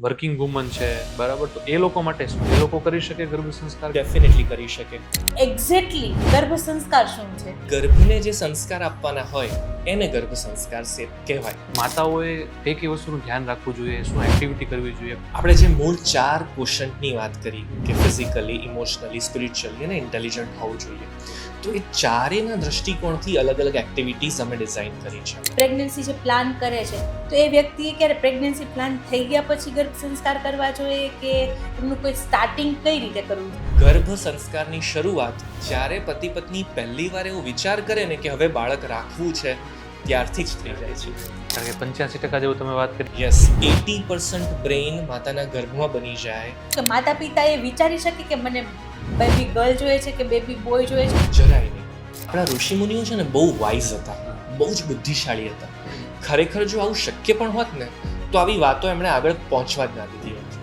Working woman છે, બરાબર, તો એ લોકો માટે શું, એ લોકો કરી શકે ગર્ભ સંસ્કાર? ડેફિનેટલી કરી શકે. એક્ઝેક્ટલી ગર્ભ સંસ્કાર શું છે? ગર્ભને જે સંસ્કાર આપવાના હોય એને ગર્ભ સંસ્કાર કહેવાય. માતાઓએ કઈ કઈ વસ્તુનું ધ્યાન રાખવું જોઈએ, શું એક્ટિવિટી કરવી જોઈએ? આપણે જે મૂળ 4 ક્વોશન્ટની વાત કરી કે ફિઝિકલી, ઇમોશનલી, સ્પિરિચ્યુઅલી અને ઇન્ટેલિજન્ટ હોવું જોઈએ, તો એ ચારેયના દૃષ્ટિકોણથી અલગ અલગ એક્ટિવિટીઝ અમે ડિઝાઇન કરી છે. પ્રેગ્નન્સી જે પ્લાન કરે છે તો એ વ્યક્તિએ ક્યારે પ્રેગ્નન્સી પ્લાન થઈ ગયા પછી ગર્ભ સંસ્કાર કરવા જોઈએ કે એમનું કોઈ સ્ટાર્ટિંગ કઈ રીતે કરવું? ગર્ભ સંસ્કારની શરૂઆત જ્યારે પતિ પત્ની પહેલી વાર એવો વિચાર કરે ને કે હવે બાળક રાખવું છે ત્યારથી જ થઈ જાય છે. કારણ કે 85% જેવું તમે વાત કરી. યસ, 80% બ્રેઇન માતાના ગર્ભમાં બની જાય. કે માતા પિતા એ વિચારી શકે કે મને બેબી ગર્લ જોઈએ છે કે બેબી બોય જોઈએ છે? જરાય નહીં. આપણા ઋષિમુનિઓ છે ને બહુ વાઇઝ હતા, બહુ જ બુદ્ધિશાળી હતા. ખરેખર જો આવું શક્ય પણ હોત ને તો આવી વાતો એમણે આગળ પહોંચવા જ ના દીધી હોત.